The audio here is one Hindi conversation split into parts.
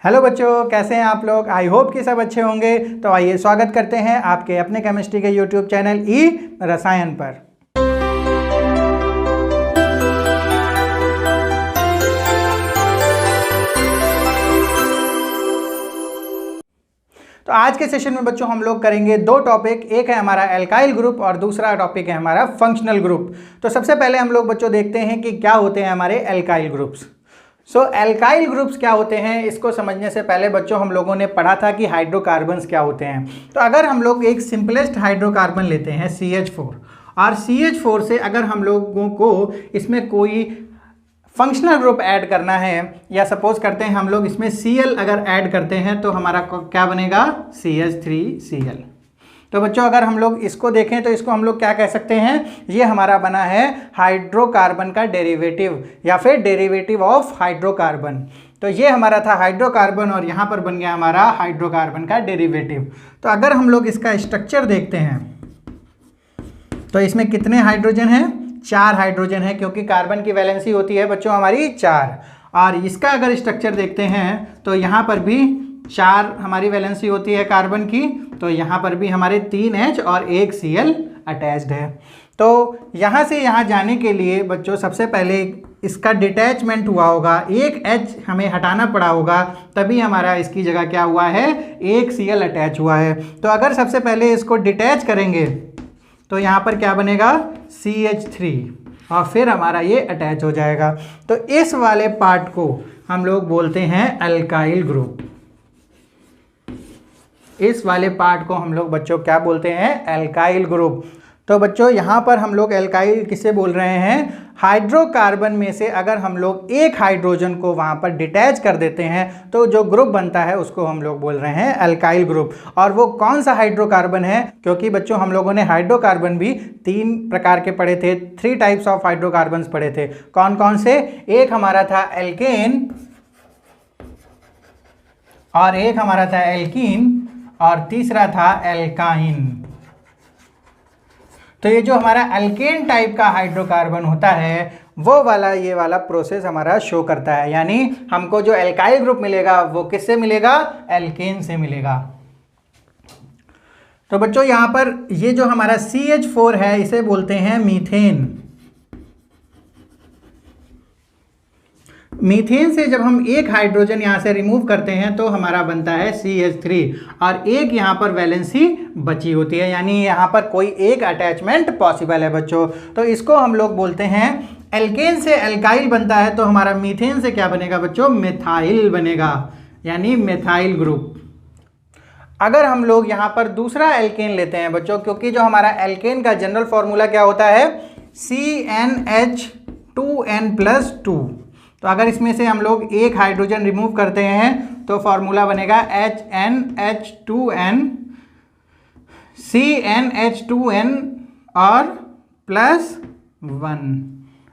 हेलो बच्चों, कैसे हैं आप लोग। आई होप कि सब अच्छे होंगे। तो आइए स्वागत करते हैं आपके अपने केमिस्ट्री के यूट्यूब चैनल ई रसायन पर। तो आज के सेशन में बच्चों हम लोग करेंगे दो टॉपिक। एक है हमारा एल्काइल ग्रुप और दूसरा टॉपिक है हमारा फंक्शनल ग्रुप। तो सबसे पहले हम लोग बच्चों देखते हैं कि क्या होते हैं हमारे एल्काइल ग्रुप्स। एल्काइल ग्रुप्स क्या होते हैं, इसको समझने से पहले बच्चों हम लोगों ने पढ़ा था कि हाइड्रोकार्बन्स क्या होते हैं। तो अगर हम लोग एक सिंपलेस्ट हाइड्रोकार्बन लेते हैं CH4 और CH4 से अगर हम लोगों को इसमें कोई फंक्शनल ग्रुप ऐड करना है, या सपोज करते हैं हम लोग इसमें Cl अगर ऐड करते हैं तो हमारा क्या बनेगा, CH3Cl। तो बच्चों अगर हम लोग इसको देखें तो इसको हम लोग क्या कह सकते हैं, ये हमारा बना है हाइड्रोकार्बन का डेरिवेटिव या फिर डेरिवेटिव ऑफ हाइड्रोकार्बन। तो ये हमारा था हाइड्रोकार्बन और यहाँ पर बन गया हमारा हाइड्रोकार्बन का डेरिवेटिव। तो अगर हम लोग इसका स्ट्रक्चर देखते हैं तो इसमें कितने हाइड्रोजन हैं, 4 हाइड्रोजन है, क्योंकि कार्बन की वैलेंसी होती है बच्चों हमारी 4। और इसका अगर स्ट्रक्चर देखते हैं तो यहाँ पर भी 4 हमारी वैलेंसी होती है कार्बन की। तो यहाँ पर भी हमारे 3 H और 1 Cl अटैच्ड है। तो यहाँ से यहाँ जाने के लिए बच्चों सबसे पहले इसका डिटैचमेंट हुआ होगा, 1 H हमें हटाना पड़ा होगा, तभी हमारा इसकी जगह क्या हुआ है, 1 Cl अटैच हुआ है। तो अगर सबसे पहले इसको डिटैच करेंगे तो यहाँ पर क्या बनेगा, CH3 और फिर हमारा ये अटैच हो जाएगा। तो इस वाले पार्ट को हम लोग बोलते हैं अल्काइल ग्रुप। इस वाले पार्ट को हम लोग बच्चों क्या बोलते हैं, अल्काइल ग्रुप। तो बच्चों यहाँ पर हम लोग अल्काइल किसे बोल रहे हैं, हाइड्रोकार्बन में से अगर हम लोग एक हाइड्रोजन को वहाँ पर डिटैच कर देते हैं तो जो ग्रुप बनता है उसको हम लोग बोल रहे हैं अल्काइल ग्रुप। और वो कौन सा हाइड्रोकार्बन है, क्योंकि बच्चों हम लोगों ने हाइड्रोकार्बन भी 3 प्रकार के पढ़े थे, 3 टाइप्स ऑफ हाइड्रोकार्बन्स पढ़े थे। कौन कौन से, एक हमारा था एल्केन और एक हमारा था एल्कीन और तीसरा था एल्काइन। तो ये जो हमारा एल्केन टाइप का हाइड्रोकार्बन होता है वो वाला ये वाला प्रोसेस हमारा शो करता है, यानी हमको जो एल्काइल ग्रुप मिलेगा वो किससे मिलेगा, एल्केन से मिलेगा। तो बच्चों यहाँ पर ये जो हमारा CH4 है इसे बोलते हैं मीथेन। मीथेन से जब हम एक हाइड्रोजन यहाँ से रिमूव करते हैं तो हमारा बनता है CH3 और एक यहाँ पर वैलेंसी बची होती है, यानी यहाँ पर कोई एक अटैचमेंट पॉसिबल है बच्चों। तो इसको हम लोग बोलते हैं, एल्केन से एल्काइल बनता है तो हमारा मीथेन से क्या बनेगा बच्चों, मिथाइल बनेगा, यानी मिथाइल ग्रुप। अगर हम लोग यहाँ पर दूसरा एल्केन लेते हैं बच्चों, क्योंकि जो हमारा एल्केन का जनरल फॉर्मूला क्या होता है, CnH2n+2। तो अगर इसमें से हम लोग एक हाइड्रोजन रिमूव करते हैं तो फॉर्मूला बनेगा HnH2n, CnH2n और +1,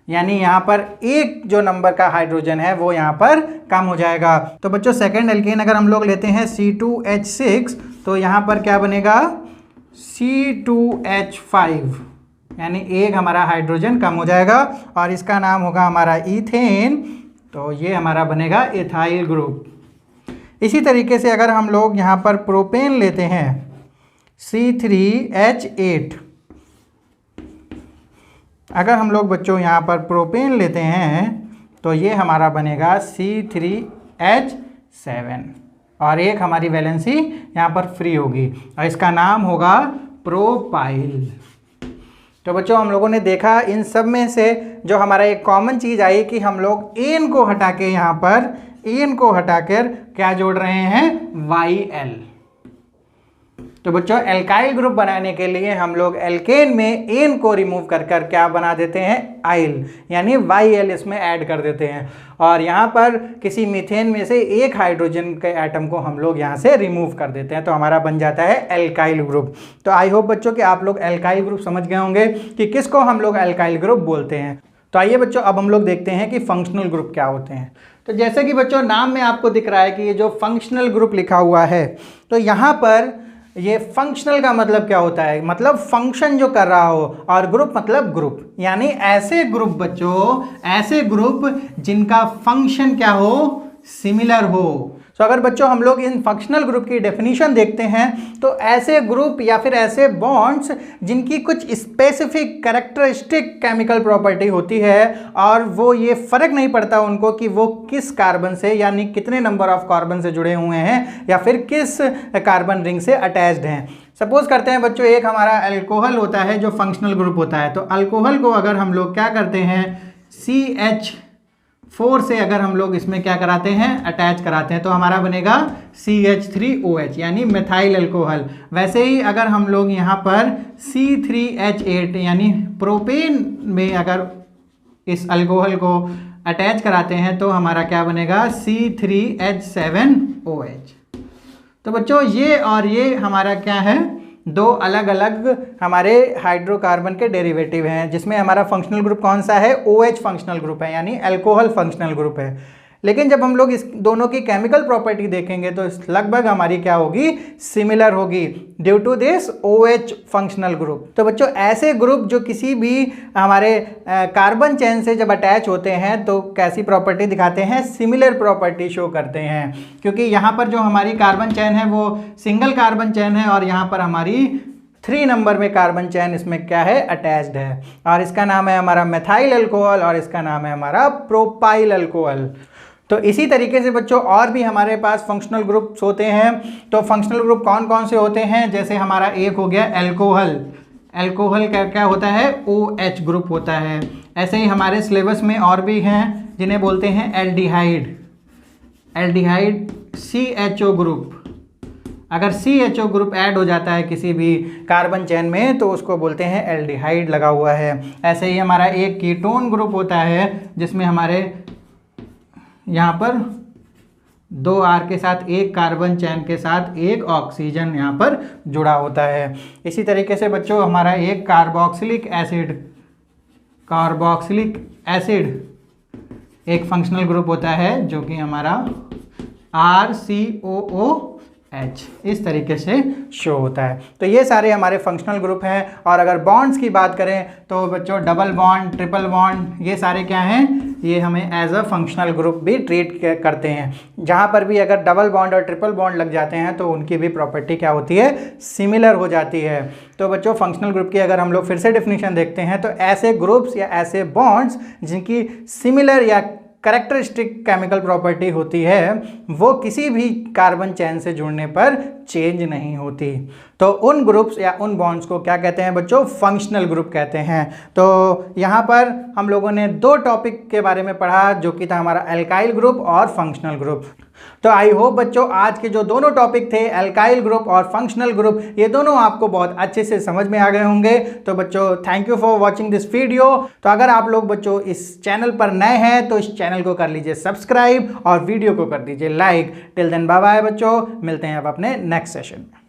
यानी यहाँ पर एक जो नंबर का हाइड्रोजन है वो यहाँ पर कम हो जाएगा। तो बच्चों सेकंड एल्केन अगर हम लोग लेते हैं C2H6 तो यहाँ पर क्या बनेगा, C2H5, यानी एक हमारा हाइड्रोजन कम हो जाएगा और इसका नाम होगा हमारा ईथेन। तो ये हमारा बनेगा एथाइल ग्रुप। इसी तरीके से अगर हम लोग यहाँ पर प्रोपेन लेते हैं C3H8, अगर हम लोग बच्चों यहाँ पर प्रोपेन लेते हैं तो ये हमारा बनेगा C3H7 और एक हमारी वैलेंसी यहाँ पर फ्री होगी और इसका नाम होगा प्रोपाइल। तो बच्चों हम लोगों ने देखा इन सब में से जो हमारा एक कॉमन चीज़ आई कि हम लोग एन को हटा के यहाँ पर एन को हटाकर क्या जोड़ रहे हैं, YL। तो बच्चों एल्काइल ग्रुप बनाने के लिए हम लोग एल्केन में एन को रिमूव कर क्या बना देते हैं, आइल, यानी YL इसमें ऐड कर देते हैं। और यहाँ पर किसी मीथेन में से एक हाइड्रोजन के एटम को हम लोग यहाँ से रिमूव कर देते हैं तो हमारा बन जाता है एल्काइल ग्रुप। तो आई होप बच्चों कि आप लोग एल्काइल ग्रुप समझ गए होंगे कि किसको हम लोग एल्काइल ग्रुप बोलते हैं। तो आइए बच्चों अब हम लोग देखते हैं कि फंक्शनल ग्रुप क्या होते हैं। तो जैसे कि बच्चों नाम में आपको दिख रहा है कि ये जो फंक्शनल ग्रुप लिखा हुआ है, तो यहाँ पर ये फंक्शनल का मतलब क्या होता है, मतलब फंक्शन जो कर रहा हो, और ग्रुप मतलब ग्रुप, यानी ऐसे ग्रुप बच्चों, ऐसे ग्रुप जिनका फंक्शन क्या हो, सिमिलर हो। सो अगर बच्चों हम लोग इन फंक्शनल ग्रुप की डेफिनेशन देखते हैं तो ऐसे ग्रुप या फिर ऐसे बॉन्ड्स जिनकी कुछ स्पेसिफिक कैरेक्टरिस्टिक केमिकल प्रॉपर्टी होती है और वो ये फर्क नहीं पड़ता उनको कि वो किस कार्बन से यानी कितने नंबर ऑफ कार्बन से जुड़े हुए हैं या फिर किस कार्बन रिंग से अटैच्ड हैं। सपोज करते हैं बच्चों एक हमारा अल्कोहल होता है जो फंक्शनल ग्रुप होता है, तो अल्कोहल को अगर हम लोग क्या करते हैं CH4 से अगर हम लोग इसमें क्या कराते हैं अटैच कराते हैं तो हमारा बनेगा CH3OH यानी मेथाइल अल्कोहल। वैसे ही अगर हम लोग यहाँ पर C3H8 यानी प्रोपेन में अगर इस अल्कोहल को अटैच कराते हैं तो हमारा क्या बनेगा C3H7OH। तो बच्चों ये और ये हमारा क्या है, दो अलग अलग हमारे हाइड्रोकार्बन के डेरिवेटिव हैं, जिसमें हमारा फंक्शनल ग्रुप कौन सा है, OH फंक्शनल ग्रुप है यानी अल्कोहल फंक्शनल ग्रुप है। लेकिन जब हम लोग इस दोनों की केमिकल प्रॉपर्टी देखेंगे तो लगभग हमारी क्या होगी, सिमिलर होगी due to this OH functional group. तो बच्चों ऐसे ग्रुप जो किसी भी हमारे कार्बन चेन से जब अटैच होते हैं तो कैसी प्रॉपर्टी दिखाते हैं, सिमिलर प्रॉपर्टी शो करते हैं, क्योंकि यहाँ पर जो हमारी कार्बन चेन है वो सिंगल कार्बन चेन है और यहाँ पर हमारी 3 नंबर में कार्बन चेन इसमें क्या है अटैच्ड है, और इसका नाम है हमारा मेथाइल अल्कोहल और इसका नाम है हमारा प्रोपाइल अल्कोहल। तो इसी तरीके से बच्चों और भी हमारे पास फंक्शनल ग्रुप्स होते हैं। तो फंक्शनल ग्रुप कौन कौन से होते हैं, जैसे हमारा एक हो गया एल्कोहल, एल्कोहल का क्या होता है OH ग्रुप होता है। ऐसे ही हमारे सिलेबस में और भी हैं जिन्हें बोलते हैं एल्डिहाइड, एल्डिहाइड CHO ग्रुप। अगर CHO ग्रुप ऐड हो जाता है किसी भी कार्बन चेन में तो उसको बोलते हैं एल्डिहाइड लगा हुआ है। ऐसे ही हमारा एक कीटोन ग्रुप होता है जिसमें हमारे यहाँ पर 2 R के साथ एक कार्बन चैन के साथ एक ऑक्सीजन यहाँ पर जुड़ा होता है। इसी तरीके से बच्चों हमारा एक कार्बोक्सिलिक एसिड एक फंक्शनल ग्रुप होता है जो कि हमारा RCOOH इस तरीके से शो होता है। तो ये सारे हमारे फंक्शनल ग्रुप हैं। और अगर बॉन्ड्स की बात करें तो बच्चों डबल बॉन्ड, ट्रिपल बॉन्ड, ये सारे क्या हैं, ये हमें एज अ फंक्शनल ग्रुप भी ट्रीट करते हैं। जहाँ पर भी अगर डबल बॉन्ड और ट्रिपल बॉन्ड लग जाते हैं तो उनकी भी प्रॉपर्टी क्या होती है, सिमिलर हो जाती है। तो बच्चों फंक्शनल ग्रुप की अगर हम लोग फिर से डेफिनेशन देखते हैं तो ऐसे ग्रुप्स या ऐसे बॉन्ड्स जिनकी सिमिलर या कैरेक्टरिस्टिक केमिकल प्रॉपर्टी होती है वो किसी भी कार्बन चेन से जुड़ने पर चेंज नहीं होती। तो उन ग्रुप्स या उन बॉन्ड्स को क्या कहते हैं बच्चों, फंक्शनल ग्रुप कहते हैं। तो यहाँ पर हम लोगों ने 2 टॉपिक के बारे में पढ़ा जो कि था हमारा एल्काइल ग्रुप और फंक्शनल ग्रुप। तो आई होप बच्चों आज के जो दोनों टॉपिक थे एल्काइल ग्रुप और फंक्शनल ग्रुप, ये दोनों आपको बहुत अच्छे से समझ में आ गए होंगे। तो बच्चों thank you for watching this video. तो अगर आप लोग बच्चों इस चैनल पर नए हैं तो इस चैनल को कर लीजिए सब्सक्राइब और वीडियो को कर दीजिए like. Till then bye bye बच्चों, मिलते हैं अब अपने नेक्स्ट सेशन में।